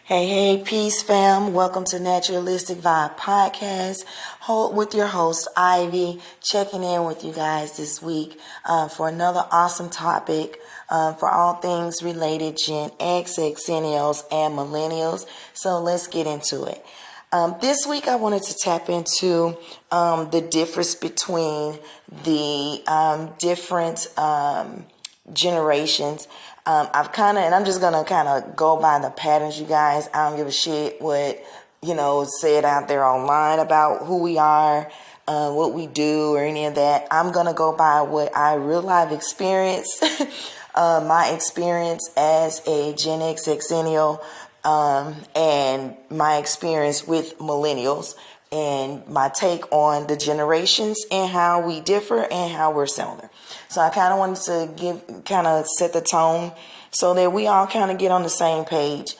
Hey, peace fam. Welcome to Naturalistic Vibe Podcast with your host, Ivy, checking in with you guys this week for another awesome topic for all things related Gen X, Xennials, and Millennials. So let's get into it. This week I wanted to tap into the difference between the different generations. And I'm just gonna kind of go by the patterns, you guys. I don't give a shit what is said out there online about who we are, what we do, or any of that. I'm gonna go by what I real life experienced, my experience as a Gen X Xennial, and my experience with millennials, and my take on the generations and how we differ and how we're similar. So I kind of wanted to set the tone so that we all kind of get on the same page,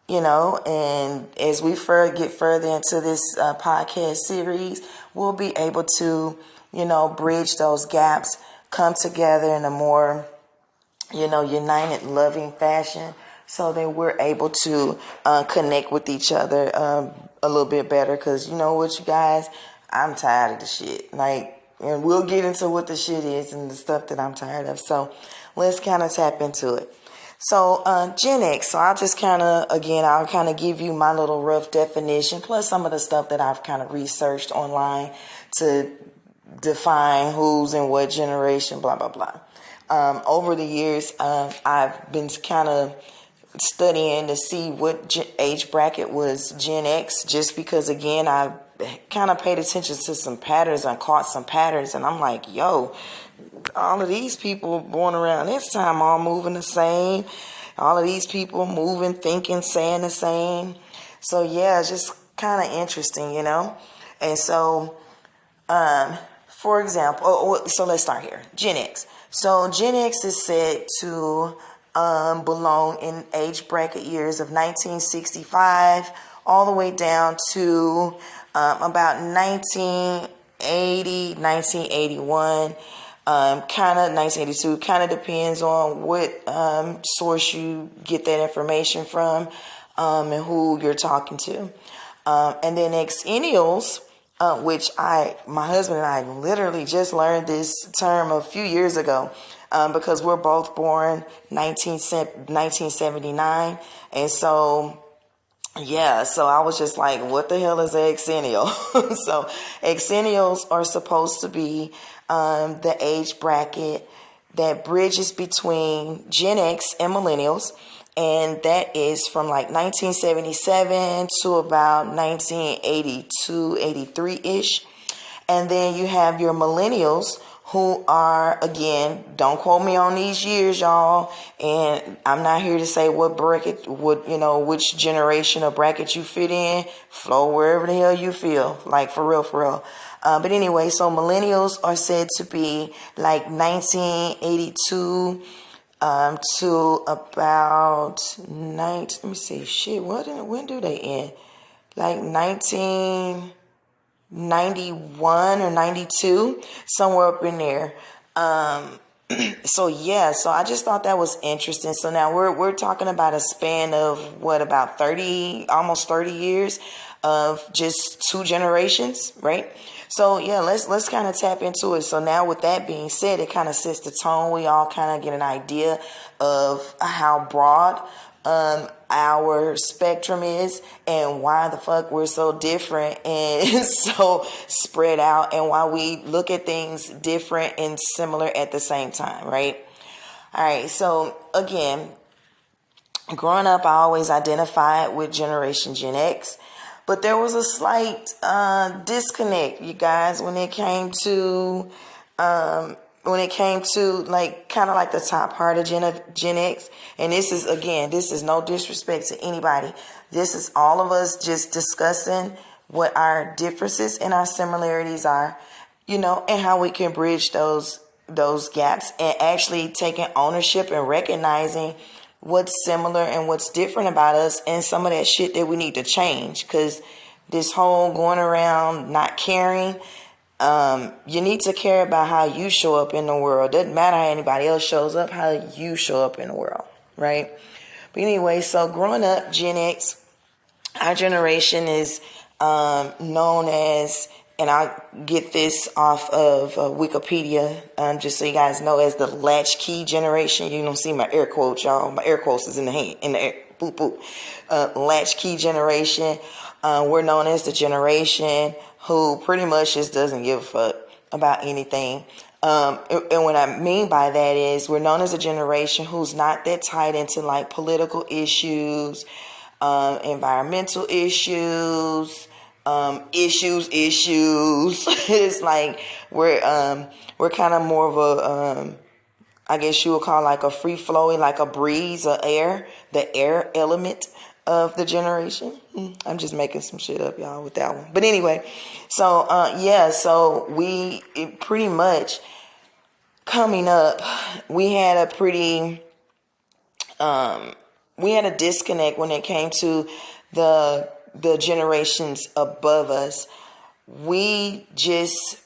and as we get further into this podcast series, we'll be able to, bridge those gaps, come together in a more, united, loving fashion so that we're able to connect with each other a little bit better. Because you know what, you guys, I'm tired of the shit. And we'll get into what the shit is and the stuff that I'm tired of. So let's kind of tap into it. So Gen X, so I'll kind of give you my little rough definition, plus some of the stuff that I've kind of researched online to define who's in what generation, blah, blah, blah. Over the years, I've been kind of studying to see what age bracket was Gen X, just because, again, I kind of paid attention to some patterns and caught some patterns, and I'm like, yo, all of these people born around this time all moving the same. All of these people moving, thinking, saying the same. So yeah, it's just kind of interesting, And so, for example, so let's start here. Gen X. So Gen X is said to belong in age bracket years of 1965 all the way down to about 1980, 1981, kind of 1982. Kind of depends on what source you get that information from, and who you're talking to. And then Xennials, which my husband and I literally just learned this term a few years ago, because we're both born 1979, and so. Yeah, so I was just like, what the hell is a Xennial? So Xennials are supposed to be the age bracket that bridges between Gen X and Millennials, and that is from like 1977 to about 1982, 83-ish. And then you have your Millennials, who are, again, don't quote me on these years, y'all, and I'm not here to say what bracket, which generation or bracket you fit in. Flow wherever the hell you feel, like for real. But anyway, so millennials are said to be like 1982 to about when do they end? Like 1991 or 92, somewhere up in there. So I just thought that was interesting. So now we're talking about a span of about 30, almost 30 years of just two generations, right? So yeah, let's kind of tap into it. So now with that being said, it kind of sets the tone. We all kind of get an idea of how broad our spectrum is, and why the fuck we're so different and so spread out, and why we look at things different and similar at the same time, right? All right, so again, growing up, I always identified with Generation Gen X, but there was a slight disconnect, you guys, when it came to like kind of like the top part of Gen X. And this is no disrespect to anybody. This is all of us just discussing what our differences and our similarities are, and how we can bridge those gaps, and actually taking ownership and recognizing what's similar and what's different about us, and some of that shit that we need to change. Because this whole going around not caring, you need to care about how you show up in the world. Doesn't matter how anybody else shows up, how you show up in the world, right? But anyway, so growing up, Gen X, Our generation is known as, and I get this off of Wikipedia, just so you guys know, as the latchkey generation. You don't see my air quotes, y'all. My air quotes is in the hand, in the air. Boop, boop. Latchkey generation. We're known as the generation who pretty much just doesn't give a fuck about anything. And what I mean by that is we're known as a generation who's not that tied into like political issues, environmental issues, issues. It's like we're kind of more of a, I guess you would call like a free flowing, like a breeze, of air, the air element of the generation. I'm just making some shit up, y'all, with that one. But anyway, so so we pretty much coming up, we had a pretty we had a disconnect when it came to the generations above us. We just,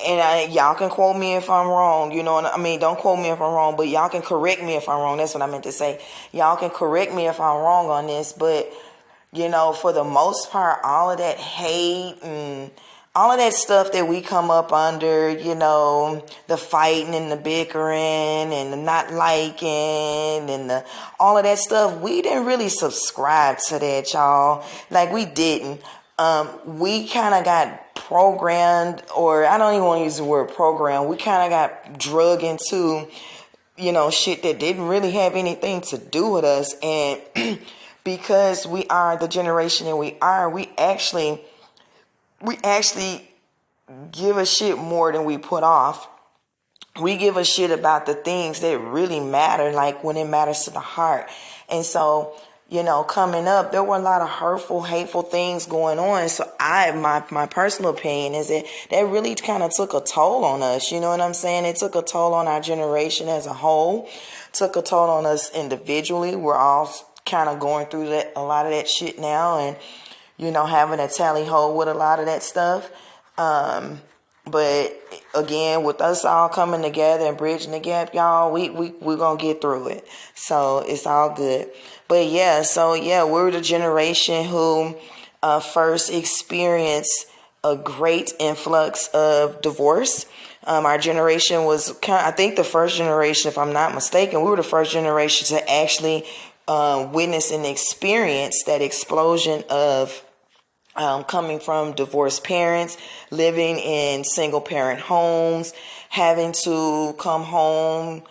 and y'all can quote me if I'm wrong, you know what I mean? Don't quote me if I'm wrong, but y'all can correct me if I'm wrong. That's what I meant to say. Y'all can correct me if I'm wrong on this, but you know, for the most part, all of that hate and all of that stuff that we come up under, you know, the fighting and the bickering and the not liking and all of that stuff, we didn't really subscribe to that, y'all. Like, we didn't. We kind of got programmed, or I don't even want to use the word program. We kind of got drug into, you know, shit that didn't really have anything to do with us. And because we are the generation that we are, we actually give a shit more than we put off. We give a shit about the things that really matter, like when it matters to the heart. And so, you know, coming up, there were a lot of hurtful, hateful things going on. So my personal opinion is that really kind of took a toll on us. You know what I'm saying? It took a toll on our generation as a whole, took a toll on us individually. We're all kind of going through a lot of that shit now, and, you know, having a tally ho with a lot of that stuff. But again, with us all coming together and bridging the gap, y'all, we're going to get through it. So it's all good. But yeah, we're the generation who first experienced a great influx of divorce. Our generation was I think the first generation, if I'm not mistaken, we were the first generation to actually witness and experience that explosion of coming from divorced parents, living in single parent homes, having to come home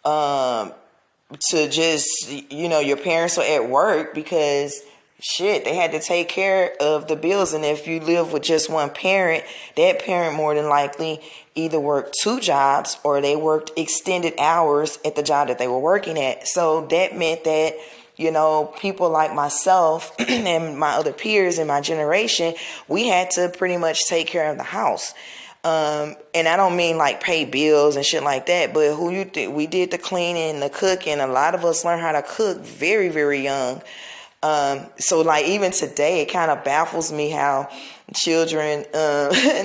to just, you know, your parents are at work because shit, they had to take care of the bills. And if you live with just one parent, that parent more than likely either worked two jobs or they worked extended hours at the job that they were working at. So that meant that, you know, people like myself and my other peers in my generation, we had to pretty much take care of the house. And I don't mean like pay bills and shit like that, but we did the cleaning, the cooking. A lot of us learned how to cook very, very young. So like even today, it kind of baffles me how children,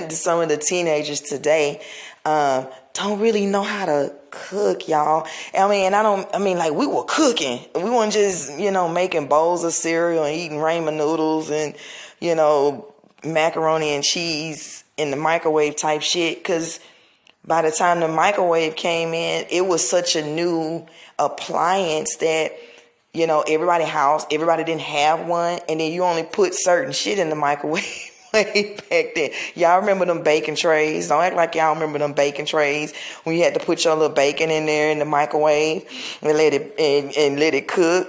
some of the teenagers today, don't really know how to cook, y'all. I mean, like we were cooking. We weren't just, you know, making bowls of cereal and eating ramen noodles and, you know, macaroni and cheese in the microwave type shit. Cause by the time the microwave came in, it was such a new appliance that, you know, everybody didn't have one. And then you only put certain shit in the microwave. Way back then. Y'all remember them bacon trays? Don't act like y'all remember them bacon trays when you had to put your little bacon in there in the microwave and let it cook.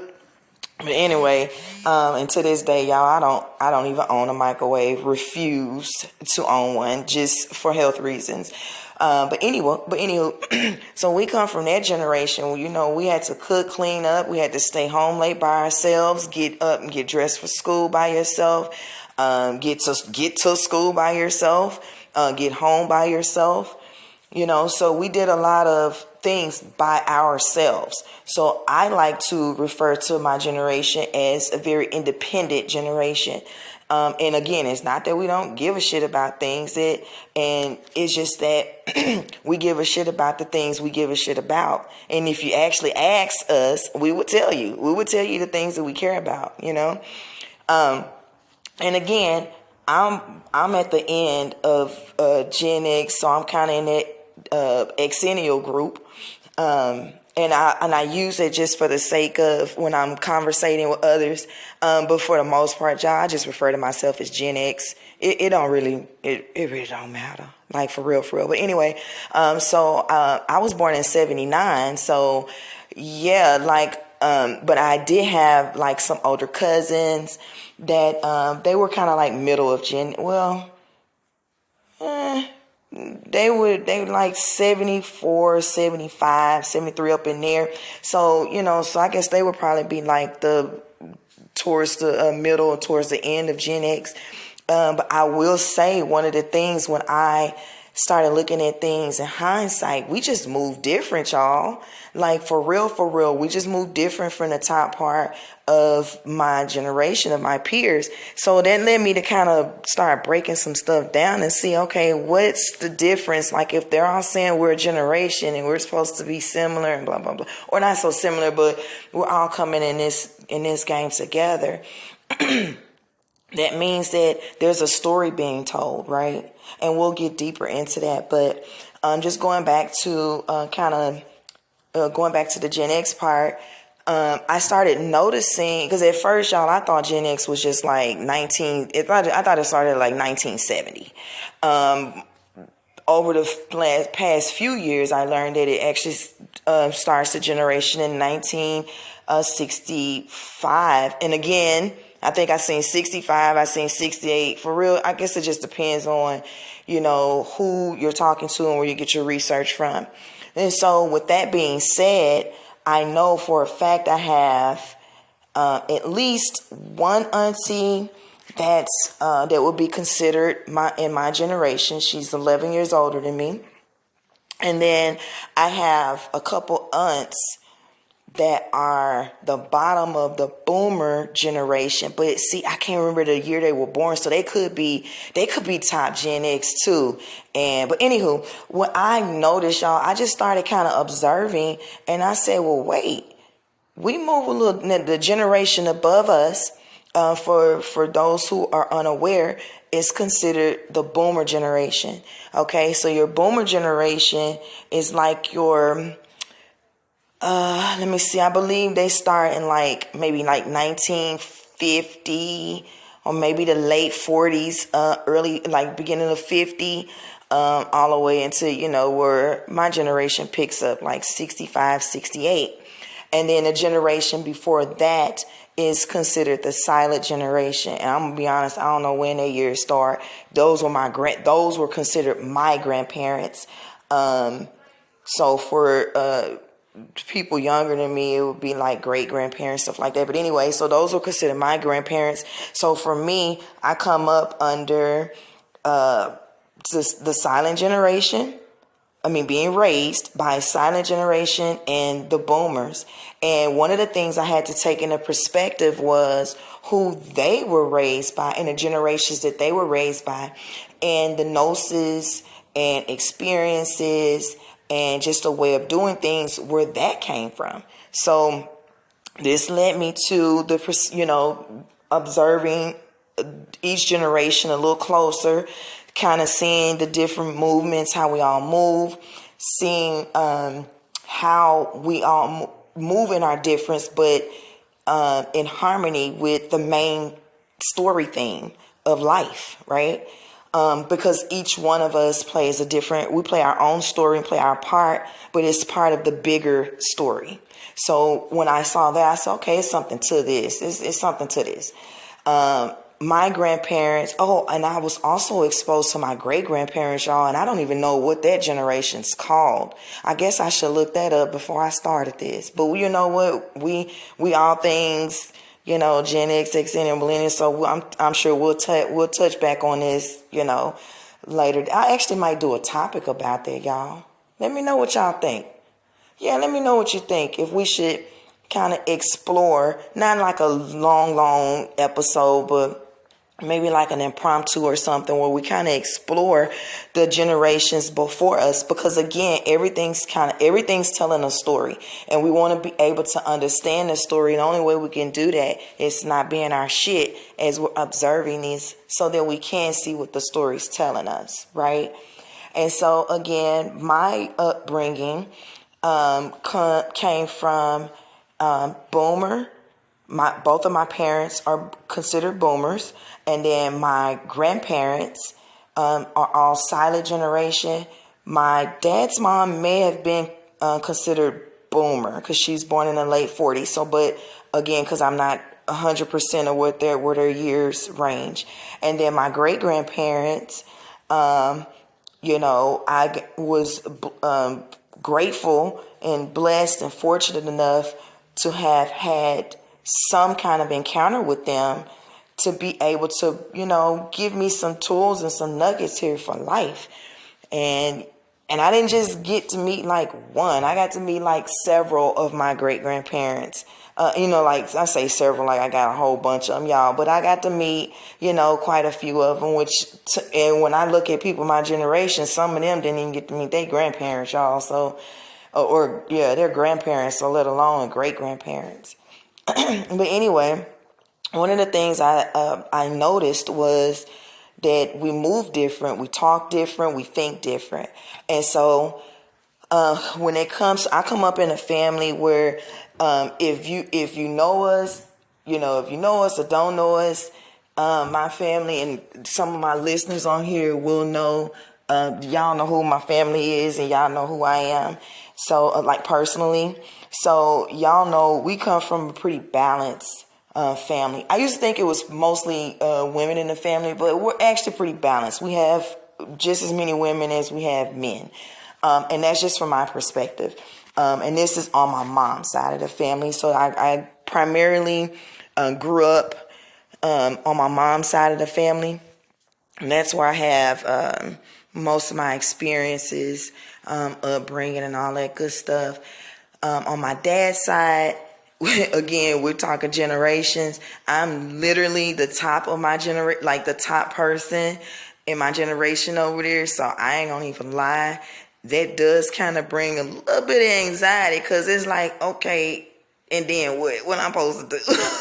But anyway, and to this day, y'all, I don't even own a microwave. Refused to own one just for health reasons. But anyway, so we come from that generation where, you know, we had to cook, clean up. We had to stay home late by ourselves, get up and get dressed for school by yourself. Get to school by yourself, get home by yourself, you know, so we did a lot of things by ourselves. So I like to refer to my generation as a very independent generation. And again, it's not that we don't give a shit about things and it's just that we give a shit about the things we give a shit about. And if you actually ask us, we would tell you the things that we care about, you know. And again, I'm at the end of Gen X, so I'm kind of in that Xennial group. And I use it just for the sake of when I'm conversating with others. But for the most part, y'all, I just refer to myself as Gen X. It don't really, it really don't matter. Like for real, for real. But anyway, so I was born in 79. So yeah, but I did have like some older cousins that they were kind of like middle of they were like 74, 75, 73 up in there. So, so I guess they would probably be like towards the middle, towards the end of Gen X. But I will say one of the things when I started looking at things in hindsight, we just moved different, y'all. Like for real, we just moved different from the top part of my generation, of my peers. So that led me to kind of start breaking some stuff down and see, okay, what's the difference? Like if they're all saying we're a generation and we're supposed to be similar and blah, blah, blah, or not so similar, but we're all coming in this game together. That means that there's a story being told, right? And we'll get deeper into that. But just going back to going back to the Gen X part, I started noticing, because at first, y'all, I thought Gen X was just like I thought it started like 1970. Over the past few years, I learned that it actually starts the generation in 1965. And again, I think I seen 65, I seen 68. For real, I guess it just depends on, who you're talking to and where you get your research from. And so with that being said, I know for a fact I have at least one auntie that would be considered in my generation. She's 11 years older than me. And then I have a couple aunts that are the bottom of the boomer generation. But see, I can't remember the year they were born, so they could be top Gen X too. But anywho, what I noticed, y'all, I just started kind of observing, and I said, well, wait, we move a little, the generation above us, for those who are unaware, is considered the boomer generation. Okay, so your boomer generation is like your let me see, I believe they start in maybe 1950 or maybe the late 40s, early, beginning of 50, all the way into, where my generation picks up like 65, 68. And then the generation before that is considered the silent generation. And I'm gonna be honest, I don't know when their years start. Those were considered my grandparents. So for people younger than me, it would be like great grandparents, stuff like that. But anyway, so those were considered my grandparents. So for me, I come up under the silent generation. I mean, being raised by a silent generation and the boomers. And one of the things I had to take into perspective was who they were raised by and the generations that they were raised by, and the gnosis and experiences and just a way of doing things where that came from. So this led me to observing each generation a little closer, kind of seeing the different movements, how we all move, seeing how we all move in our difference, but in harmony with the main story theme of life, right? Because each one of us we play our own story and play our part, but it's part of the bigger story. So when I saw that, I said, okay, it's something to this. It's something to this. My grandparents, and I was also exposed to my great-grandparents, y'all, and I don't even know what that generation's called. I guess I should look that up before I started this. But you know what? We all things, Gen X, Xennials, and Millennials, so I'm sure we'll touch back on this, later. I actually might do a topic about that, y'all. Let me know what y'all think. Yeah, let me know what you think. If we should kind of explore, not like a long episode, but maybe like an impromptu or something where we kind of explore the generations before us, because again, everything's telling a story, and we want to be able to understand the story. And the only way we can do that is not being our shit as we're observing these, so that we can see what the story's telling us, right? And so again, my upbringing came from boomer. Both of my parents are considered boomers, and then my grandparents are all silent generation. My dad's mom may have been considered boomer because she's born in the late 40s. So, but again, because I'm not 100% of what their years range. And then my great grandparents, I was grateful and blessed and fortunate enough to have had some kind of encounter with them to be able to, give me some tools and some nuggets here for life. And I didn't just get to meet like one. I got to meet like several of my great grandparents. Like I say several, like I got a whole bunch of them, y'all. But I got to meet, quite a few of them. And when I look at people my generation, some of them didn't even get to meet their grandparents, y'all. So, their grandparents, so let alone great grandparents. But anyway, one of the things I noticed was that we move different, we talk different, we think different. And so when I come up in a family where if you know us, if you know us or don't know us, my family and some of my listeners on here will know, y'all know who my family is and y'all know who I am. So like personally, so y'all know we come from a pretty balanced family. I used to think it was mostly women in the family, but we're actually pretty balanced. We have just as many women as we have men. And that's just from my perspective. And this is on my mom's side of the family. So I primarily grew up on my mom's side of the family. And that's where I have most of my experiences, upbringing and all that good stuff. On my dad's side, again, we're talking generations. I'm literally the top of my generation, like the top person in my generation over there. So I ain't gonna even lie. That does kind of bring a little bit of anxiety, because it's like, okay, and then what I'm supposed to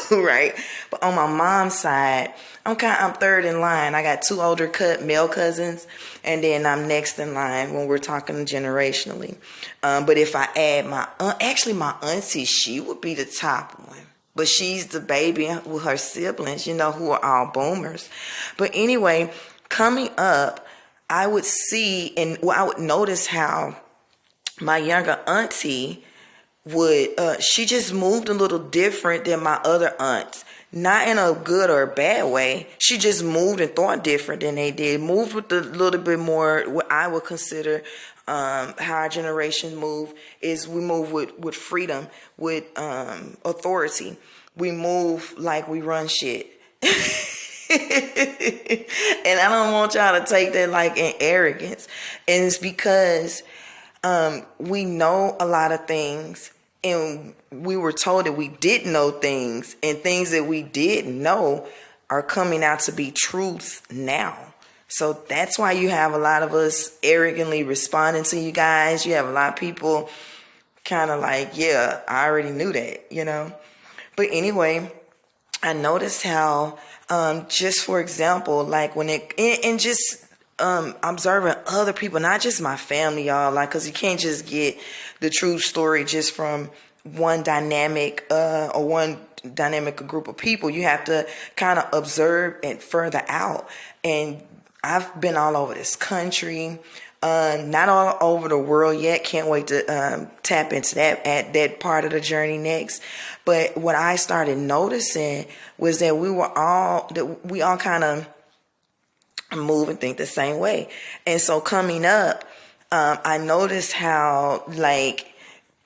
do, right? But on my mom's side, I'm third in line. I got two older male cousins, and then I'm next in line when we're talking generationally. But if I add my auntie, she would be the top one. But she's the baby with her siblings, who are all boomers. But anyway, coming up, I would see I would notice how my younger auntie she just moved a little different than my other aunts. Not in a good or a bad way. She just moved and thought different than they did. Moved with a little bit more, what I would consider how our generation move is we move with freedom, with authority. We move like we run shit. And I don't want y'all to take that like in arrogance. And it's because we know a lot of things, and we were told that we didn't know things, and things that we didn't know are coming out to be truths now. So that's why you have a lot of us arrogantly responding to you guys. You have a lot of people kind of like, yeah, I already knew that, But anyway, I noticed how, just for example, like when observing other people, not just my family, y'all, like, cause you can't just get the true story just from one dynamic, or one dynamic group of people. You have to kind of observe it further out. And I've been all over this country, not all over the world yet. Can't wait to tap into that part of the journey next. But what I started noticing was that we all kind of move and think the same way. And so coming up, I noticed how, like,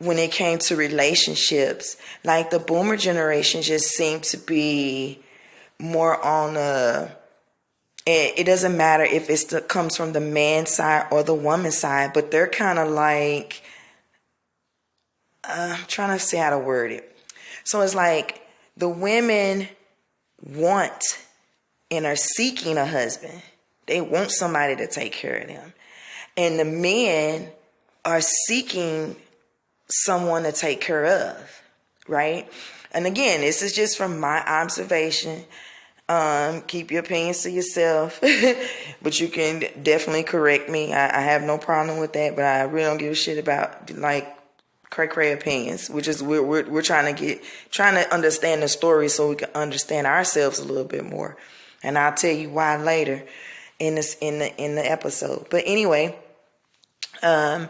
when it came to relationships, like the boomer generation just seemed to be more on it doesn't matter if comes from the man side or the woman side, but they're kind of like, I'm trying to say how to word it. So it's like the women want and are seeking a husband. They want somebody to take care of them. And the men are seeking someone to take care of, right? And again, this is just from my observation. Keep your opinions to yourself, but you can definitely correct me. I have no problem with that, but I really don't give a shit about like cray opinions, which is we're trying to understand the story so we can understand ourselves a little bit more. And I'll tell you why later in the episode. But anyway, and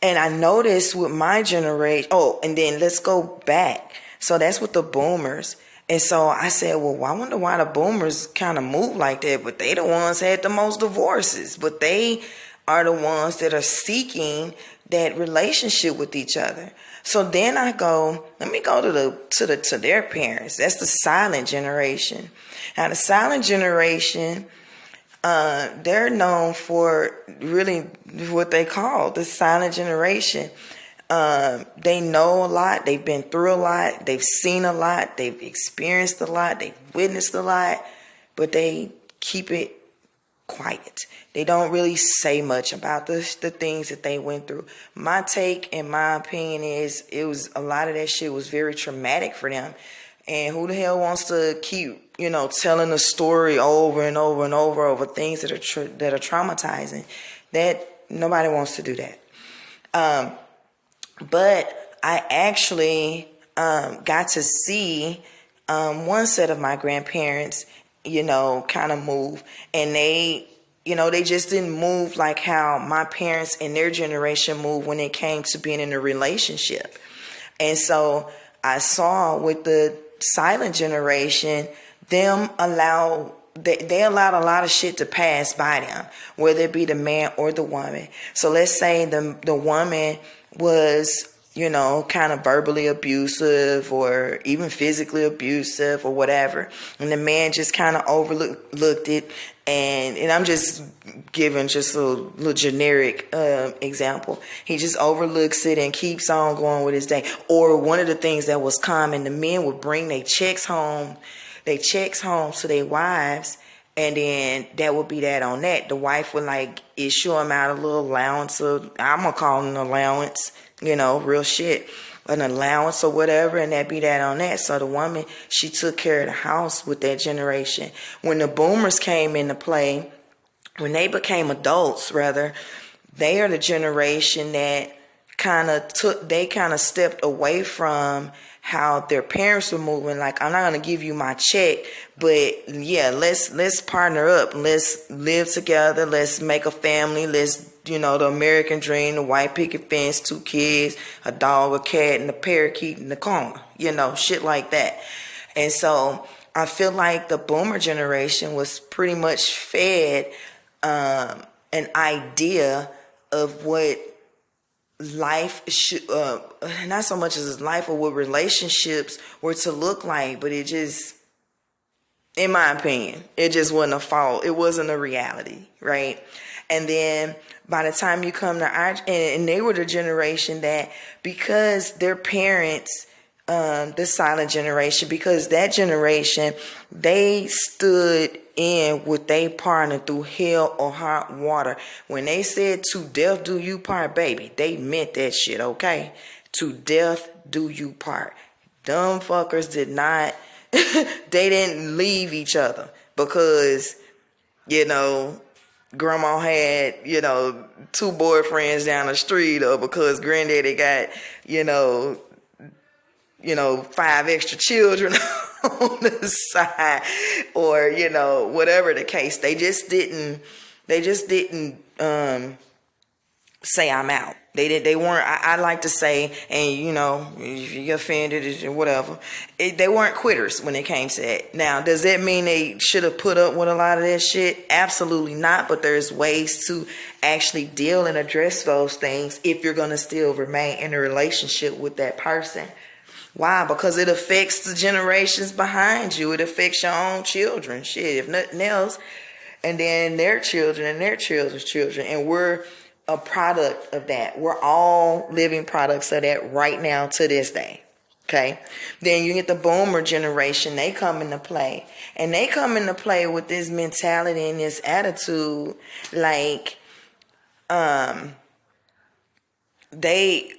I noticed with my generation, and then let's go back. So that's with the boomers. And so I said, well, I wonder why the boomers kind of move like that, but they the ones had the most divorces, but they are the ones that are seeking that relationship with each other. So then I go, let me go to their parents. That's the silent generation. Now the silent generation, they're known for really what they call the silent generation. They know a lot. They've been through a lot. They've seen a lot. They've experienced a lot. They've witnessed a lot, but they keep it quiet. They don't really say much about the things that they went through. My take and my opinion is a lot of that shit was very traumatic for them. And who the hell wants to keep, telling the story over and over and over things that are traumatizing? That nobody wants to do that. But I actually got to see one set of my grandparents, kind of move. And they just didn't move like how my parents and their generation moved when it came to being in a relationship. And so I saw with the silent generation, they allowed a lot of shit to pass by them, whether it be the man or the woman. So let's say the woman was, kind of verbally abusive or even physically abusive or whatever. And the man just kind of overlooked it. And I'm just giving just a little generic example. He just overlooks it and keeps on going with his day. Or one of the things that was common, the men would bring their checks home to their wives. And then that would be that on that. The wife would issue him out a little allowance. I'm going to call it an allowance, real shit. An allowance or whatever. And that be that on that. So the woman, she took care of the house with that generation. When the boomers came into play, when they became adults, rather, they are the generation that kind of stepped away from how their parents were moving. Like, I'm not going to give you my check, but yeah, let's partner up. Let's live together. Let's make a family. Let's, the American dream, the white picket fence, 2 kids, a dog, a cat, and a parakeet in the corner, shit like that. And so I feel like the boomer generation was pretty much fed an idea of what life should, not so much as life, or what relationships were to look like, but it just, in my opinion, it just wasn't it wasn't a reality, right? And then by the time you come to and they were the generation that, because their parents, the silent generation, because that generation, they stood in with their partner through hell or hot water. When they said to death do you part, baby, they meant that shit, okay? To death do you part. Dumb fuckers did not, they didn't leave each other because, grandma had, 2 boyfriends down the street, or because granddaddy got, 5 extra children on the side, or, whatever the case. They just didn't say I'm out. They weren't, I like to say, and if you get offended or whatever, they weren't quitters when it came to that. Now, does that mean they should have put up with a lot of that shit? Absolutely not. But there's ways to actually deal and address those things if you're going to still remain in a relationship with that person. Why? Because it affects the generations behind you. It affects your own children. Shit, if nothing else. And then their children and their children's children. And we're a product of that. We're all living products of that right now to this day. Okay. Then you get the boomer generation. They come into play. And they come into play with this mentality and this attitude like they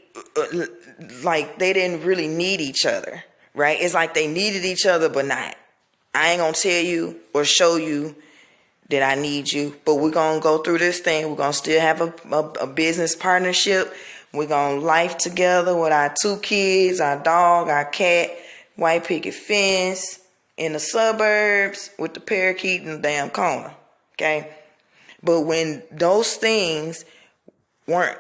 they didn't really need each other, right? It's like they needed each other but not. I ain't gonna tell you or show you that I need you, but we're gonna go through this thing. We're gonna still have a business partnership. We're gonna life together with our 2 kids, our dog, our cat, white picket fence in the suburbs with the parakeet in the damn corner. Okay. But when those things weren't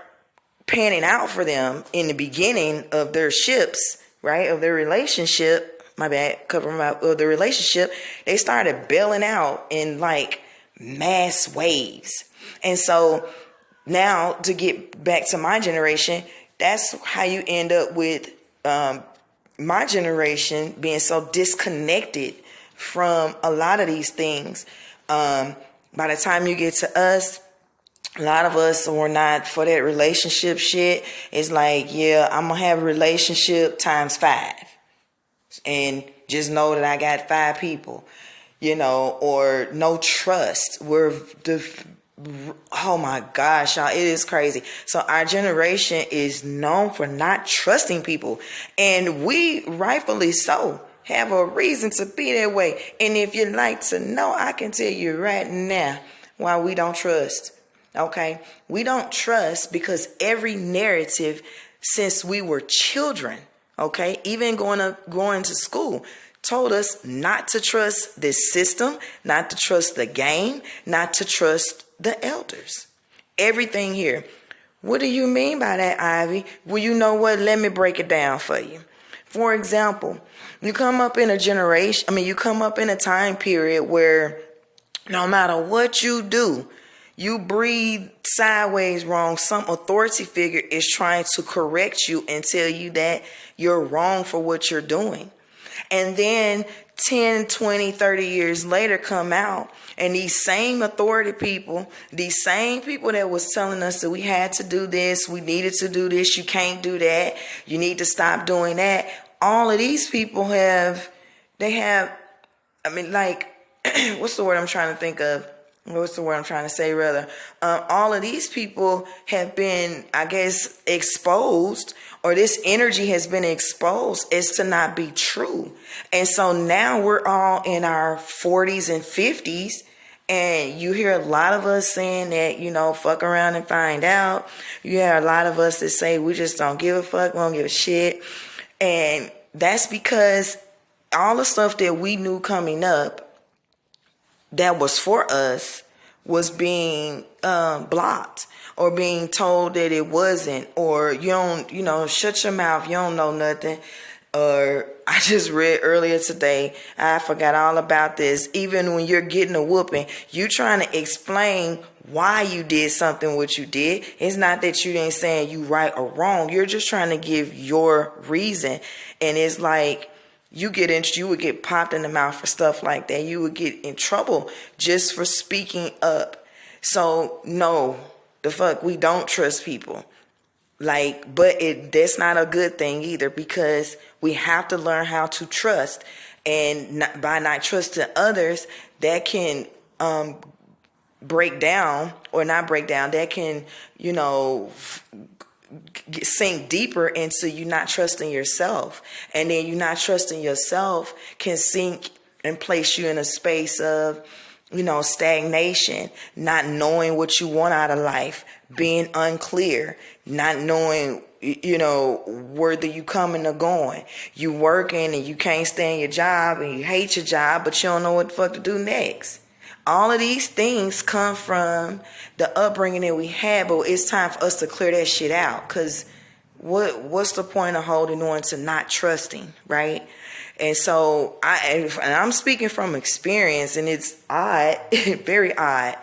panning out for them in the beginning of their ships, right, of their relationship, my bad, covering up of the relationship, they started bailing out in like mass waves. And so now to get back to my generation, that's how you end up with my generation being so disconnected from a lot of these things. By the time you get to us, a lot of us were not for that relationship shit. It's like, yeah, I'm gonna have a relationship times 5. And just know that I got 5 people, or no trust. Oh my gosh, y'all, it is crazy. So our generation is known for not trusting people. And we, rightfully so, have a reason to be that way. And if you'd like to know, I can tell you right now why we don't trust. Okay, we don't trust because every narrative since we were children, okay, even going to school, told us not to trust this system, not to trust the game, not to trust the elders. Everything here. What do you mean by that, Ivy? Well, you know what? Let me break it down for you. For example, you come up in a time period where no matter what you do, you breathe sideways wrong, some authority figure is trying to correct you and tell you that you're wrong for what you're doing. And then 10, 20, 30 years later come out, and these same authority people, these same people that was telling us that we had to do this, we needed to do this, you can't do that, you need to stop doing that. All of these people what's the word I'm trying to think of? What's the word I'm trying to say, rather? All of these people have been, I guess, exposed, or this energy has been exposed as to not be true. And so now we're all in our 40s and 50s, and you hear a lot of us saying that, fuck around and find out. You hear a lot of us that say we just don't give a fuck, we don't give a shit. And that's because all the stuff that we knew coming up that was for us was being blocked or being told that it wasn't, or you don't, shut your mouth, you don't know nothing. Or I just read earlier today, I forgot all about this. Even when you're getting a whooping, you trying to explain why you did something, what you did. It's not that you ain't saying you right or wrong. You're just trying to give your reason. And it's like, you would get popped in the mouth for stuff like that. You would get in trouble just for speaking up. So no, the fuck, we don't trust people. But that's not a good thing either, because we have to learn how to trust, and by not trusting others, that can break down, or not break down. That can, sink deeper into you not trusting yourself. And then you not trusting yourself can sink and place you in a space of, stagnation, not knowing what you want out of life, being unclear, not knowing, whether you coming or going. You working and you can't stand your job and you hate your job, but you don't know what the fuck to do next. All of these things come from the upbringing that we had, but it's time for us to clear that shit out. Because what's the point of holding on to not trusting, right? And so I'm speaking from experience, and it's odd, very odd,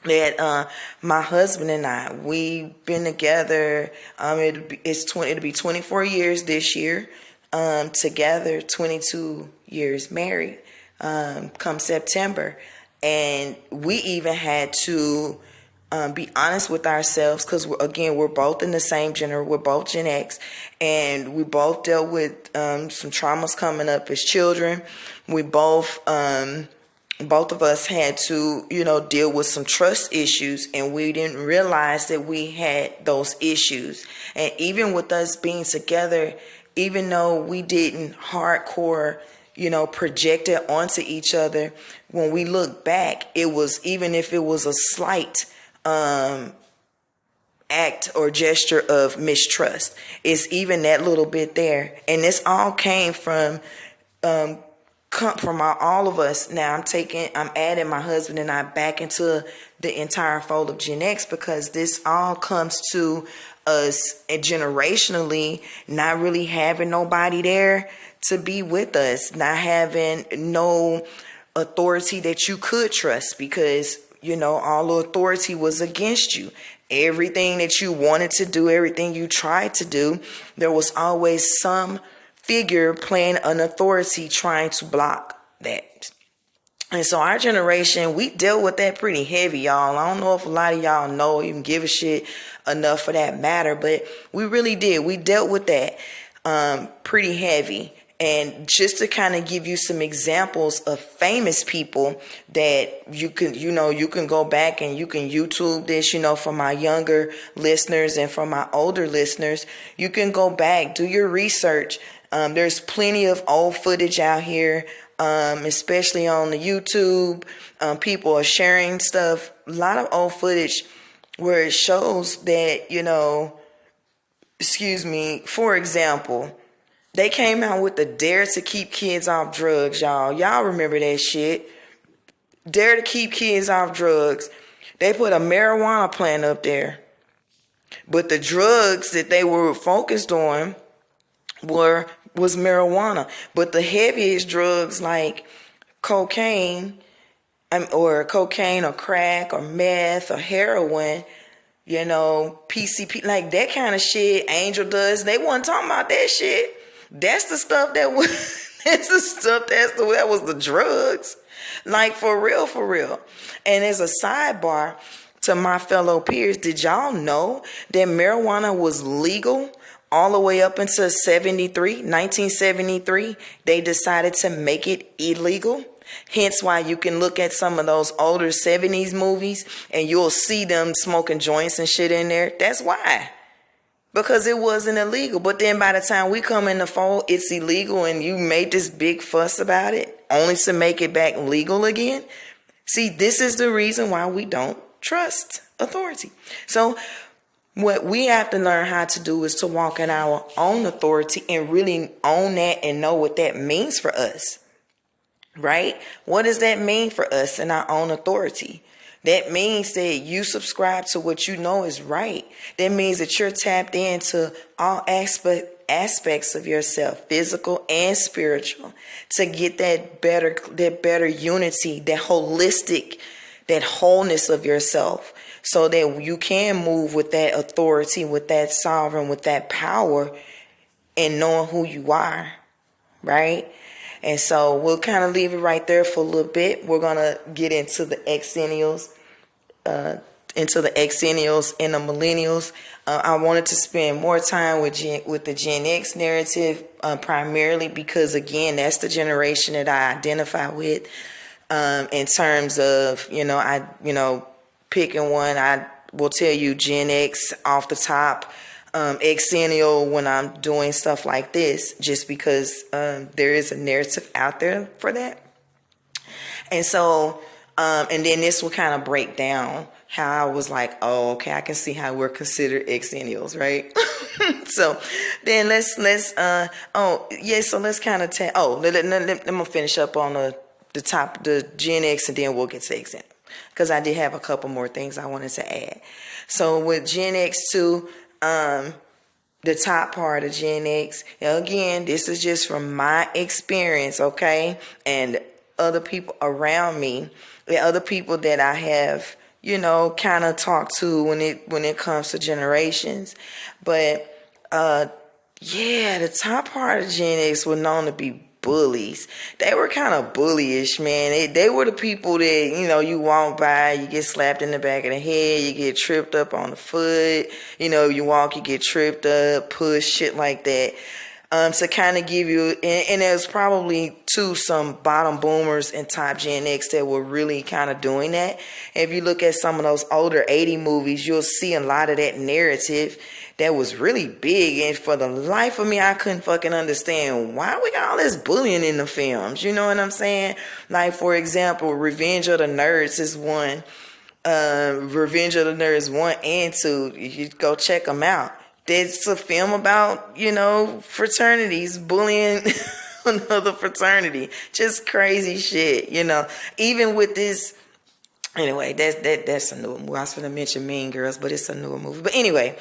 that my husband and I, we've been together. It'll be 24 years this year. Together, 22 years married. Come September. And we even had to be honest with ourselves, because we're both in the same we're both Gen X, and we both dealt with some traumas coming up as children. We both of us had to, deal with some trust issues, and we didn't realize that we had those issues. And even with us being together, even though we didn't hardcore, project it onto each other, when we look back, it was, even if it was a slight act or gesture of mistrust, it's even that little bit there. And this all came from all of us. Now I'm adding my husband and I back into the entire fold of Gen X, because this all comes to us generationally, not really having nobody there to be with us, not having no authority that you could trust, because all the authority was against you. Everything that you wanted to do, everything you tried to do, there was always some figure playing an authority trying to block that. And so our generation, we dealt with that pretty heavy, y'all. I don't know if a lot of y'all know, even give a shit enough for that matter, but we really did. We dealt with that pretty heavy. And just to kind of give you some examples of famous people that you can go back and you can YouTube this, for my younger listeners and for my older listeners, you can go back, do your research. There's plenty of old footage out here, especially on the YouTube. People are sharing stuff, a lot of old footage where it shows that, for example, they came out with the Dare to Keep Kids Off Drugs, y'all. Y'all remember that shit. Dare to Keep Kids Off Drugs. They put a marijuana plant up there. But the drugs that they were focused on was marijuana. But the heaviest drugs like cocaine or crack or meth or heroin, PCP, like that kind of shit, angel dust, they wasn't talking about that shit. That's the stuff that was the drugs. Like for real. And as a sidebar to my fellow peers, did y'all know that marijuana was legal all the way up until 1973? They decided to make it illegal. Hence why you can look at some of those older 70s movies and you'll see them smoking joints and shit in there. That's why. Because it wasn't illegal. But then by the time we come in the fold, it's illegal, and you made this big fuss about it only to make it back legal again. See, this is the reason why we don't trust authority. So what we have to learn how to do is to walk in our own authority and really own that and know what that means for us. Right? What does that mean for us in our own authority? That means that you subscribe to what you know is right. That means that you're tapped into all aspects of yourself, physical and spiritual, to get that better unity, that holistic, that wholeness of yourself, so that you can move with that authority, with that sovereign, with that power, and knowing who you are, right? And so we'll kind of leave it right there for a little bit. We're going to get into the Xennials, and the Millennials. I wanted to spend more time with the Gen X narrative, primarily because, again, that's the generation that I identify with, in terms of, picking one. I will tell you Gen X off the top. Xennial when I'm doing stuff like this, just because there is a narrative out there for that. And so, and then this will kind of break down how I was like, oh, okay, I can see how we're considered Xennials, right? So then let's kind of let me finish up on the top, the Gen X, and then we'll get to Xennial, because I did have a couple more things I wanted to add. So with Gen X too, the top part of Gen X, again, this is just from my experience, okay, and other people around me, the other people that I have, kind of talked to when it comes to generations. But the top part of Gen X was known to be bullies. They were kind of bullyish, man. They were the people that, you know, you walk by, you get slapped in the back of the head, you get tripped up on the foot, you know, you walk, you get tripped up, pushed, shit like that. To kind of give you, and there's probably too some bottom boomers and top Gen X that were really kind of doing that. If you look at some of those older 80 movies, you'll see a lot of that narrative that was really big. And for the life of me, I couldn't fucking understand why we got all this bullying in the films. You know what I'm saying? Like, for example, Revenge of the Nerds is one. Revenge of the Nerds 1 and 2. You go check them out. It's a film about, you know, fraternities bullying another fraternity. Just crazy shit, you know. Even with this, anyway, that's a newer movie. I was going to mention Mean Girls, but it's a newer movie. But anyway,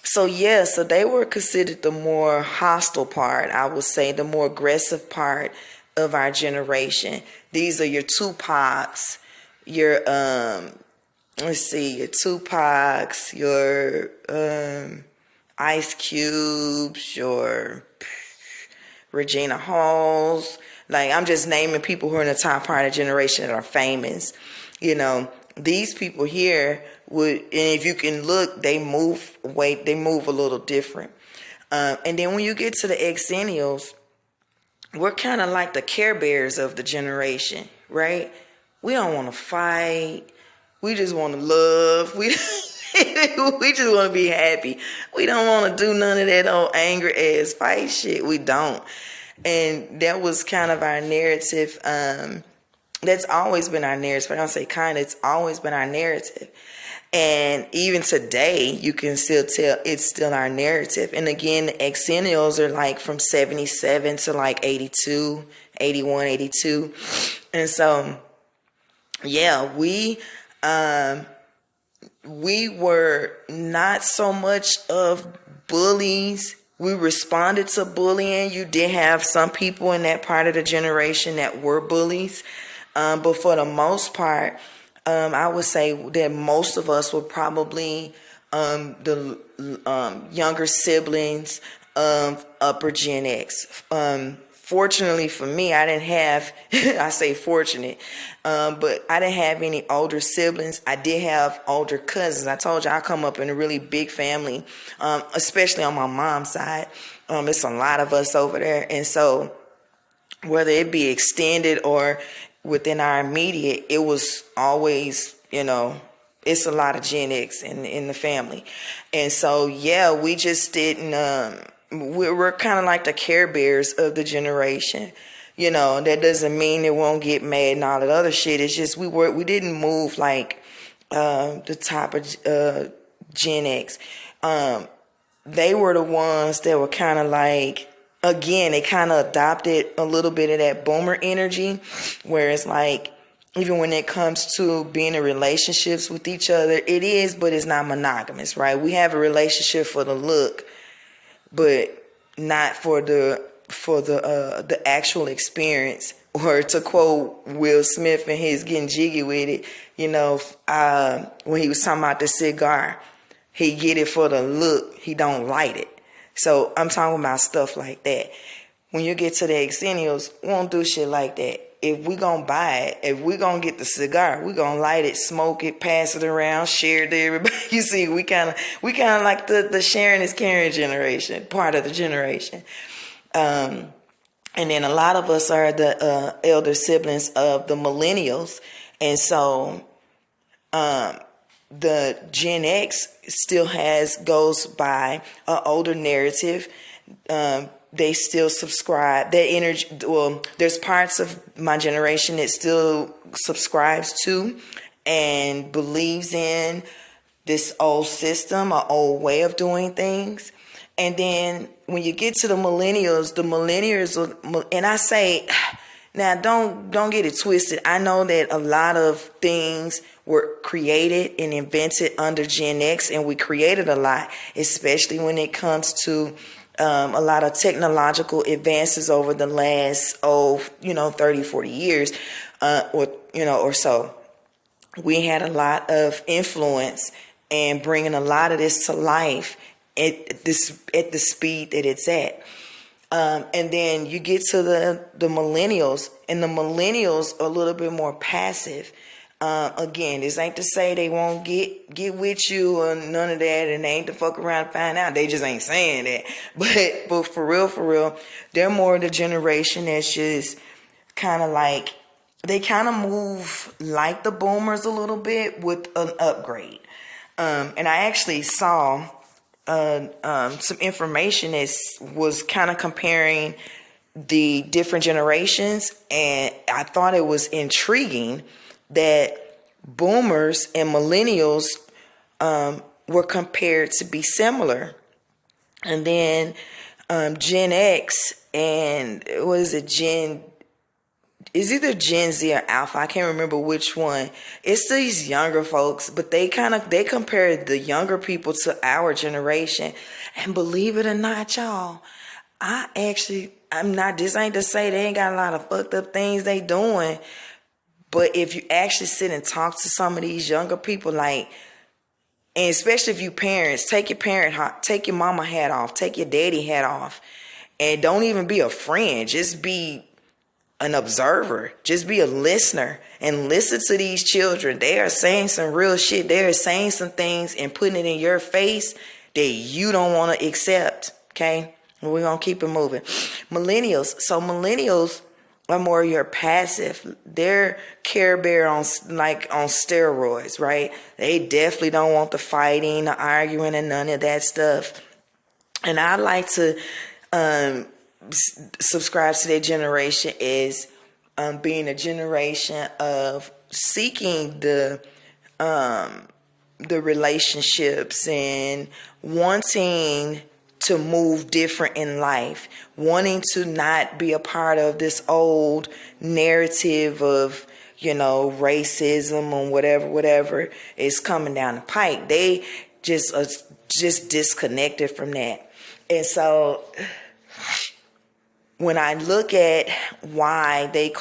so they were considered the more hostile part, I would say, the more aggressive part of our generation. These are your Tupacs, your your Tupacs, your Ice Cubes, your Regina Halls. Like, I'm just naming people who are in the top part of the generation that are famous. You know, these people here would, and if you can look, they move a little different. And then when you get to the Xennials, we're kind of like the Care Bears of the generation, right? We don't want to fight. We just want to love. We just want to be happy. We don't want to do none of that old angry ass fight shit. We don't. And that was kind of our narrative. That's always been our narrative. I don't say kind of. It's always been our narrative. And even today, you can still tell it's still our narrative. And again, the Xennials are like from 77 to like 82, 81, 82. And so, yeah, we were not so much of bullies. We responded to bullying. You did have some people in that part of the generation that were bullies. But for the most part, I would say that most of us were probably the younger siblings of upper Gen X. Fortunately for me, I didn't have, I say fortunate, but I didn't have any older siblings. I did have older cousins. I told you I come up in a really big family, especially on my mom's side. It's a lot of us over there. And so whether it be extended or within our immediate, it was always, you know, it's a lot of Gen X in the family. And so, yeah, we just didn't, we're kind of like the Care Bears of the generation. You know, that doesn't mean it won't get mad and all that other shit. It's just we didn't move like the top of Gen X. They were the ones that were kind of like, again, they kind of adopted a little bit of that boomer energy, where it's like, even when it comes to being in relationships with each other, it is, but it's not monogamous, right? We have a relationship for the look, but not for the actual experience. Or to quote Will Smith and his Getting Jiggy with It, you know, when he was talking about the cigar, he get it for the look, he don't light it. So I'm talking about stuff like that. When you get to the Xennials, we won't do shit like that. If we gonna buy it, if we gonna get the cigar, we gonna light it, smoke it, pass it around, share it to everybody. You see, we kind of like the sharing is caring generation, part of the generation. And then a lot of us are the elder siblings of the millennials, and so the Gen X still goes by an older narrative. They still subscribe that energy. Well, there's parts of my generation that still subscribes to and believes in this old system, an old way of doing things. And then when you get to the millennials, and I say, now don't get it twisted. I know that a lot of things were created and invented under Gen X, and we created a lot, especially when it comes to a lot of technological advances over the last 30, 40 years, or so. We had a lot of influence and bringing a lot of this to life at the speed that it's at. And then you get to the millennials, and the millennials are a little bit more passive. Again, this ain't to say they won't get with you or none of that, and they ain't to fuck around and find out. They just ain't saying that. But for real, they're more the generation that's just kind of like, they kind of move like the boomers a little bit with an upgrade. And I actually saw some information that was kind of comparing the different generations, and I thought it was intriguing that boomers and millennials were compared to be similar, and then Gen X and what is it, it's either Gen Z or Alpha. I can't remember which one. It's these younger folks, but they compare the younger people to our generation. And believe it or not, y'all, I'm not, this ain't to say they ain't got a lot of fucked up things they doing. But if you actually sit and talk to some of these younger people, like, and especially if you parents, take your mama hat off, take your daddy hat off, and don't even be a friend. Just be an observer. Just be a listener and listen to these children. They are saying some real shit. They are saying some things and putting it in your face that you don't want to accept. Okay? We're going to keep it moving. Millennials. So millennials are more your passive. They're Care Bear on steroids, right? They definitely don't want the fighting, the arguing, and none of that stuff. And I like to subscribe to their generation is being a generation of seeking the relationships and wanting to move different in life, wanting to not be a part of this old narrative of, racism and whatever is coming down the pike. They just are just disconnected from that. And so when I look at why they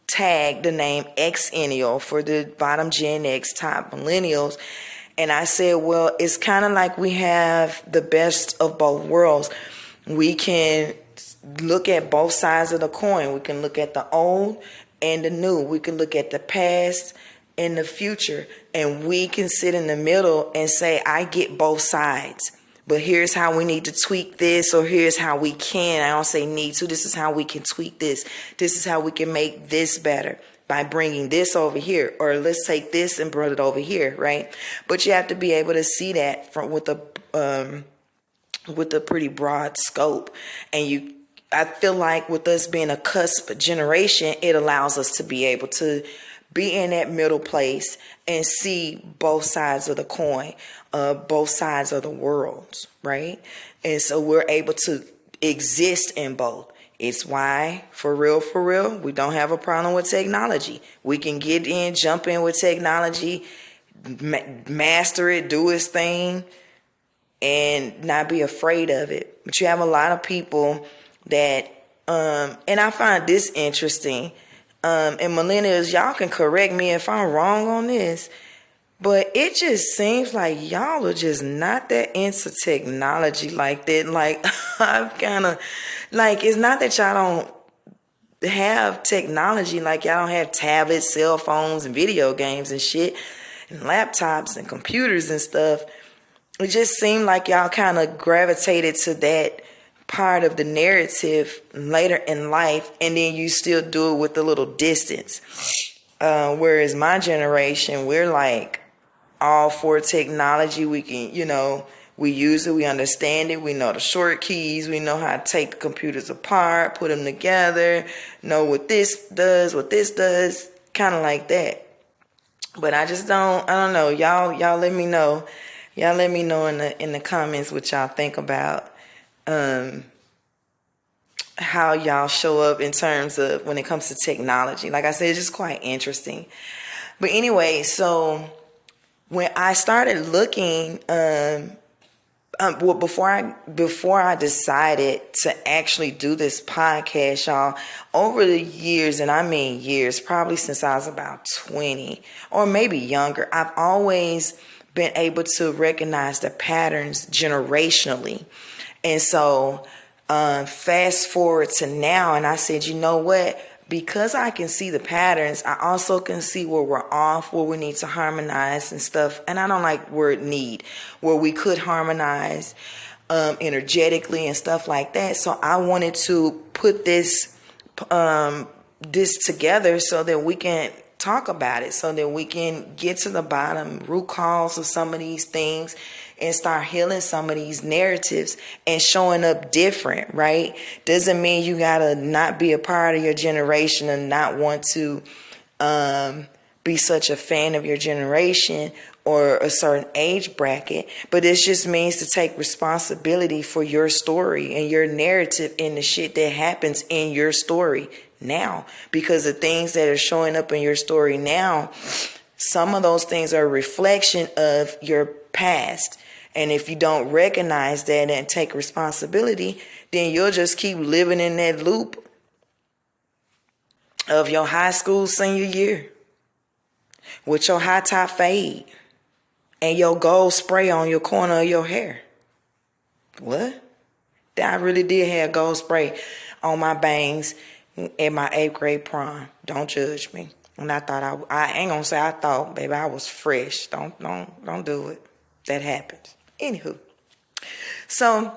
tag the name Xennial for the bottom Gen X, top millennials, and I said, well, it's kind of like we have the best of both worlds. We can look at both sides of the coin. We can look at the old and the new. We can look at the past and the future, and we can sit in the middle and say, I get both sides. But here's how we need to tweak this, or here's how we can. I don't say need to. This is how we can tweak this. This is how we can make this better by bringing this over here. Or let's take this and bring it over here, right? But you have to be able to see that with a pretty broad scope. And I feel like with us being a cusp generation, it allows us to be able to be in that middle place and see both sides of the coin, both sides of the world, right? And so we're able to exist in both. It's why, for real, we don't have a problem with technology. We can jump in with technology, master it, do its thing, and not be afraid of it. But you have a lot of people that, and I find this interesting, and millennials, y'all can correct me if I'm wrong on this, but it just seems like y'all are just not that into technology like that. Like, I'm kind of, like, it's not that y'all don't have technology, like y'all don't have tablets, cell phones, and video games and shit, and laptops and computers and stuff. It just seemed like y'all kind of gravitated to that part of the narrative later in life, and then you still do it with a little distance. Whereas my generation, we're like all for technology. We can, we use it, we understand it, we know the short keys, we know how to take the computers apart, put them together, know what this does, kind of like that. But I don't know. Y'all let me know. Y'all let me know in the comments what y'all think about how y'all show up in terms of when it comes to technology. Like I said, it's just quite interesting. But anyway, so when I started looking, before I decided to actually do this podcast, y'all, over the years, and I mean years, probably since I was about 20 or maybe younger, I've always been able to recognize the patterns generationally. And so fast forward to now, and I said, you know what? Because I can see the patterns, I also can see where we're off, where we need to harmonize and stuff. And I don't like word need, where we could harmonize energetically and stuff like that. So I wanted to put this together so that we can talk about it, so that we can get to the bottom root cause of some of these things and start healing some of these narratives and showing up different, right? Doesn't mean you gotta not be a part of your generation and not want to be such a fan of your generation or a certain age bracket, but it just means to take responsibility for your story and your narrative and the shit that happens in your story now. Because the things that are showing up in your story now, some of those things are a reflection of your past. And if you don't recognize that and take responsibility, then you'll just keep living in that loop of your high school senior year with your high top fade and your gold spray on your corner of your hair. What? I really did have gold spray on my bangs in my 8th grade prom. Don't judge me. And I thought I ain't gonna say I thought, baby, I was fresh. Don't do it. That happened. Anywho. So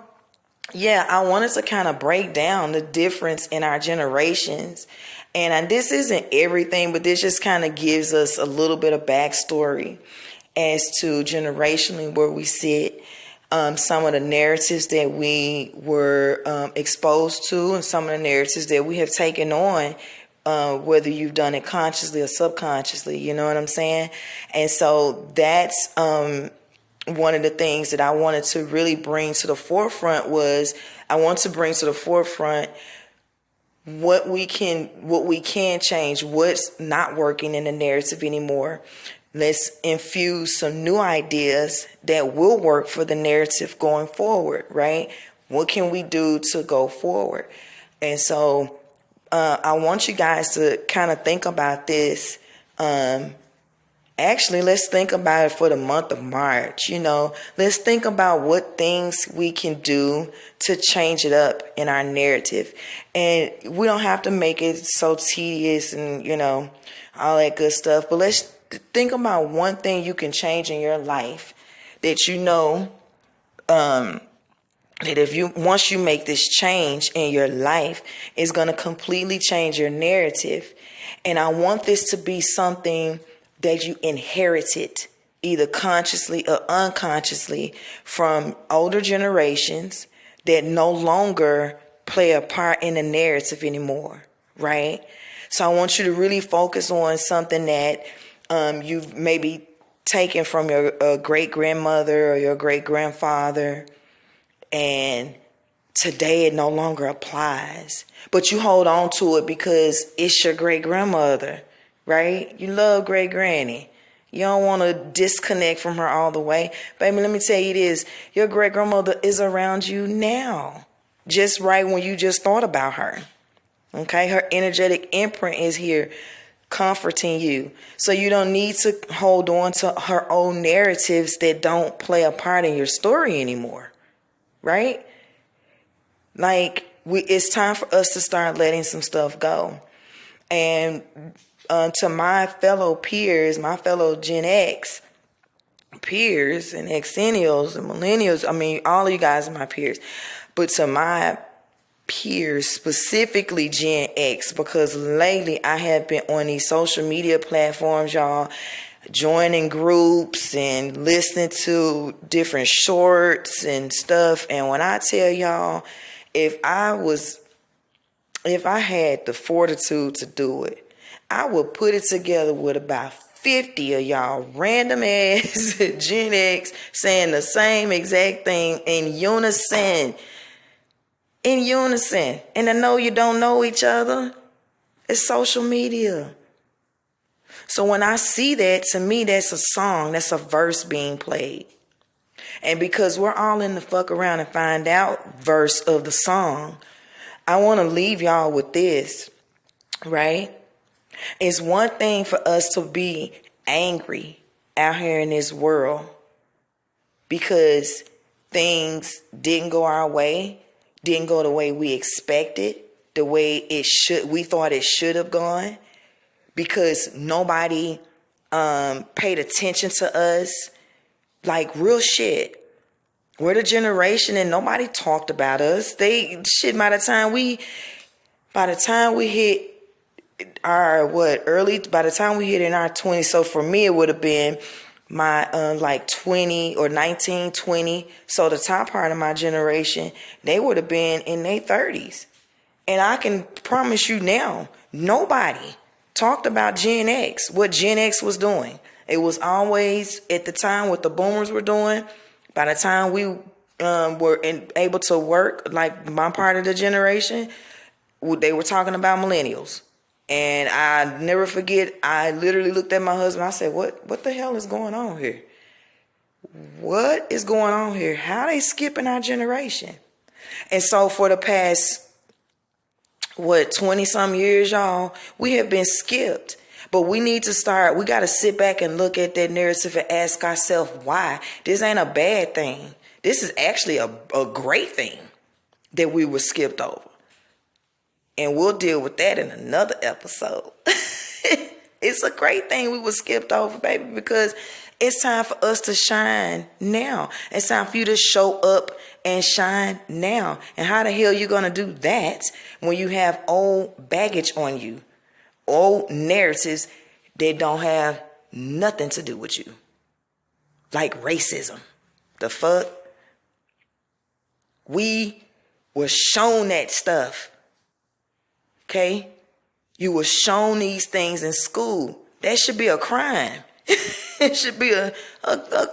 yeah, I wanted to kind of break down the difference in our generations. And this isn't everything, but this just kind of gives us a little bit of backstory as to generationally where we sit, some of the narratives that we were exposed to, and some of the narratives that we have taken on, whether you've done it consciously or subconsciously, you know what I'm saying? And so that's one of the things that I wanted to really bring to the forefront was I want to bring to the forefront what we can change, what's not working in the narrative anymore. Let's infuse some new ideas that will work for the narrative going forward, right? What can we do to go forward? And so I want you guys to kind of think about this. Actually, let's think about it for the month of March. You know, let's think about what things we can do to change it up in our narrative. And we don't have to make it so tedious and, you know, all that good stuff. But let's think about one thing you can change in your life that you know that once you make this change in your life, it's going to completely change your narrative. And I want this to be something that you inherited either consciously or unconsciously from older generations that no longer play a part in the narrative anymore, right? So I want you to really focus on something that you've maybe taken from your great-grandmother or your great-grandfather, and today it no longer applies. But you hold on to it because it's your great-grandmother, right? You love great-granny. You don't want to disconnect from her all the way. Baby, let me tell you this. Your great-grandmother is around you now, just right when you just thought about her. Okay? Her energetic imprint is here comforting you. So you don't need to hold on to her own narratives that don't play a part in your story anymore. Right? Like, it's time for us to start letting some stuff go. And to my fellow peers, my fellow Gen X peers and Xennials and Millennials, I mean, all of you guys are my peers. But to my peers, specifically Gen X, because lately I have been on these social media platforms, y'all, joining groups and listening to different shorts and stuff. And when I tell y'all, if I had the fortitude to do it, I would put it together with about 50 of y'all random ass Gen X saying the same exact thing in unison. In unison. And I know you don't know each other. It's social media. So when I see that, to me, that's a song. That's a verse being played. And because we're all in the fuck around and find out verse of the song, I want to leave y'all with this, right? It's one thing for us to be angry out here in this world because things didn't go our way, didn't go the way we expected, the way we thought it should have gone, because nobody paid attention to us. Like, real shit. We're the generation and nobody talked about us. By the time we hit in our 20s, so for me it would have been my like 20 or 19, 20. So the top part of my generation, they would have been in their 30s. And I can promise you now, nobody talked about Gen X, what Gen X was doing. It was always, at the time, what the boomers were doing. By the time we were able to work, like my part of the generation, they were talking about millennials. And I never forget, I literally looked at my husband. I said, what the hell is going on here? What is going on here? How they skipping our generation? And so for the past, 20 some years, y'all, we have been skipped. But we got to sit back and look at that narrative and ask ourselves why. This ain't a bad thing. This is actually a great thing that we were skipped over. And we'll deal with that in another episode. It's a great thing we were skipped over, baby, because it's time for us to shine now. It's time for you to show up and shine now. And how the hell you going to do that when you have old baggage on you? Old narratives that don't have nothing to do with you. Like racism. The fuck? We were shown that stuff. Okay? You were shown these things in school. That should be a crime. It should be a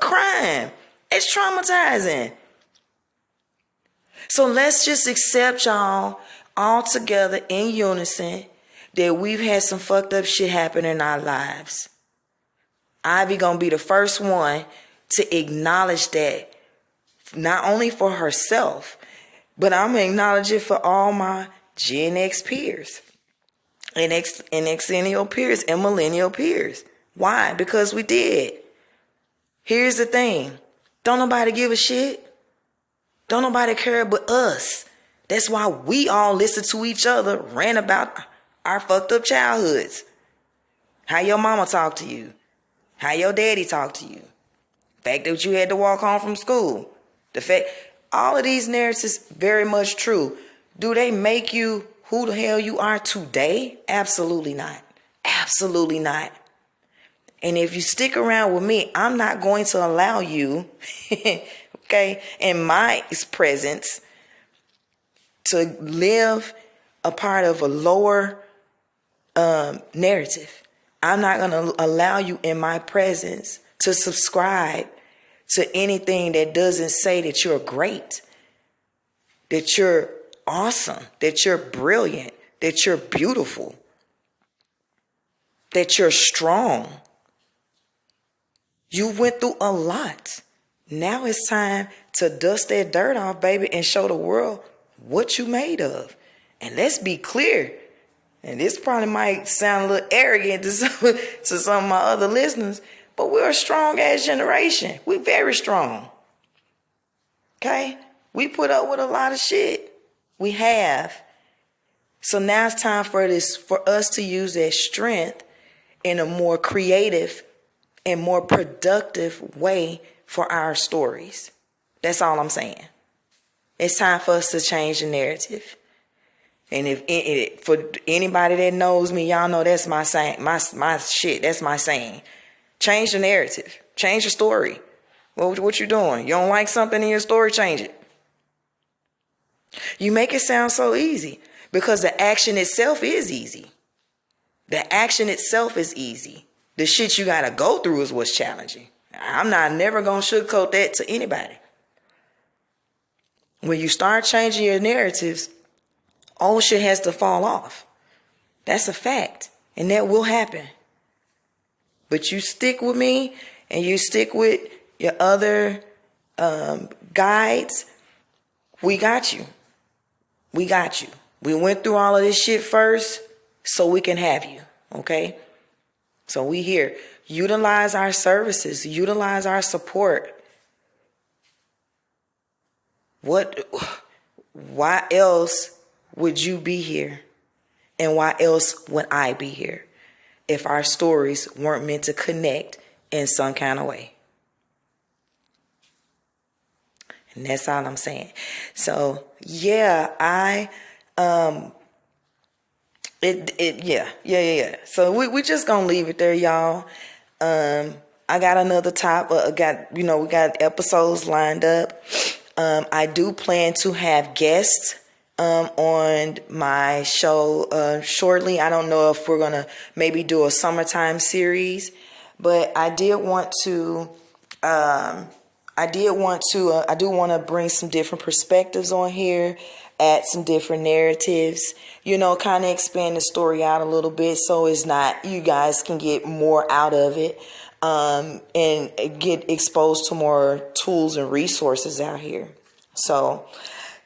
crime. It's traumatizing. So let's just accept, y'all, all together in unison, that we've had some fucked up shit happen in our lives. Ivy gonna be the first one to acknowledge that, not only for herself, but I'm gonna acknowledge it for all my Gen X peers, and Xennial peers, and Millennial peers. Why? Because we did. Here's the thing. Don't nobody give a shit. Don't nobody care but us. That's why we all listen to each other, rant about our fucked up childhoods. How your mama talked to you. How your daddy talked to you. The fact that you had to walk home from school. The fact, all of these narratives, very much true. Do they make you who the hell you are today? Absolutely not. Absolutely not. And if you stick around with me, I'm not going to allow you, okay, in my presence, to live a part of a lower narrative. I'm not going to allow you in my presence to subscribe to anything that doesn't say that you're great, that you're awesome, that you're brilliant, that you're beautiful, that you're strong. You went through a lot. Now it's time to dust that dirt off, baby, and show the world what you made of. And let's be clear. And this probably might sound a little arrogant to some of my other listeners, but we're a strong-ass generation. We're very strong. Okay? We put up with a lot of shit. We have. So now it's time for us to use that strength in a more creative and more productive way for our stories. That's all I'm saying. It's time for us to change the narrative. And for anybody that knows me, y'all know that's my saying, my shit. That's my saying. Change the narrative. Change the story. What you doing? You don't like something in your story? Change it. You make it sound so easy because the action itself is easy. The action itself is easy. The shit you got to go through is what's challenging. I'm never going to sugarcoat that to anybody. When you start changing your narratives, old shit has to fall off. That's a fact. And that will happen. But you stick with me and you stick with your other guides. We got you. We got you. We went through all of this shit first so we can have you. Okay? So we here. Utilize our services. Utilize our support. why else would you be here? And why else would I be here if our stories weren't meant to connect in some kind of way? And that's all I'm saying. So yeah, yeah. So we just gonna leave it there, y'all. I got another we got episodes lined up. I do plan to have guests on my show shortly. I don't know if we're gonna maybe do a summertime series, but I do want to bring some different perspectives on here, add some different narratives, kind of expand the story out a little bit so it's not, you guys can get more out of it, and get exposed to more tools and resources out here. So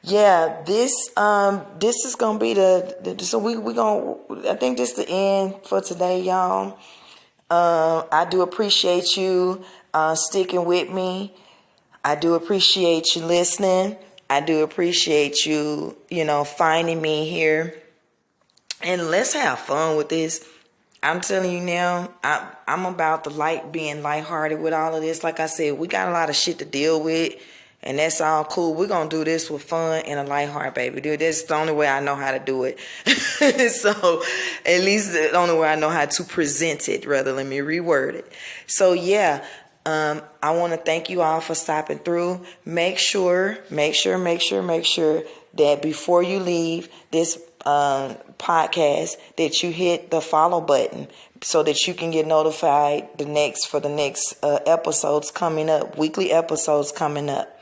yeah, this is gonna be I think this is the end for today, y'all. I do appreciate you sticking with me. I do appreciate you listening. I do appreciate you, finding me here. And let's have fun with this. I'm telling you now, I'm about being lighthearted with all of this. Like I said, we got a lot of shit to deal with, and that's all cool. We're going to do this with fun and a light heart, baby. Dude, that's the only way I know how to do it. So, at least the only way I know how to present it, rather. Let me reword it. So, yeah. I want to thank you all for stopping through. Make sure that before you leave this podcast that you hit the follow button so that you can get notified for the next episodes coming up, weekly episodes coming up.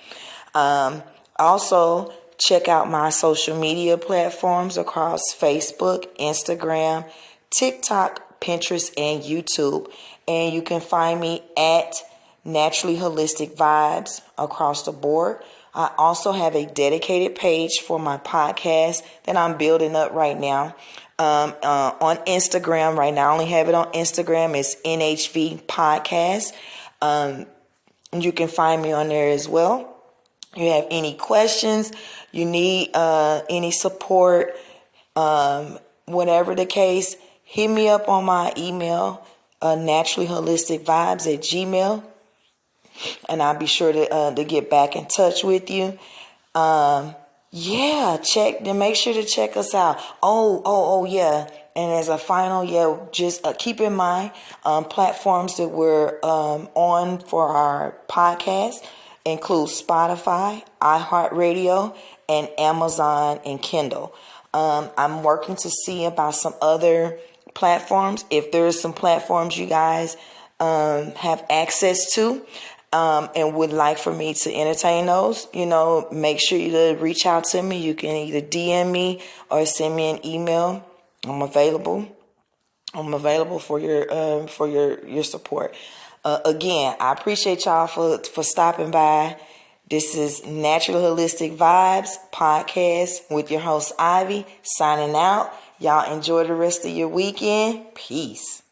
Also, check out my social media platforms across Facebook, Instagram, TikTok, Pinterest, and YouTube. And you can find me at Naturally Holistic Vibes across the board. I also have a dedicated page for my podcast that I'm building up right now on Instagram. Right now, I only have it on Instagram. It's NHV Podcast. You can find me on there as well. You have any questions, you need any support, whatever the case, hit me up on my email, naturallyholisticvibes@gmail.com. And I'll be sure to get back in touch with you. Make sure to check us out. Yeah. And as a final, just keep in mind, platforms that we're on for our podcast include Spotify, iHeartRadio, and Amazon and Kindle. I'm working to see about some other platforms. If there's some platforms you guys have access to, and would like for me to entertain those, make sure you to reach out to me. You can either DM me or send me an email. I'm available for your support. Again, I appreciate y'all for stopping by. This is Natural Holistic Vibes podcast with your host Ivy, signing out. Y'all enjoy the rest of your weekend. Peace.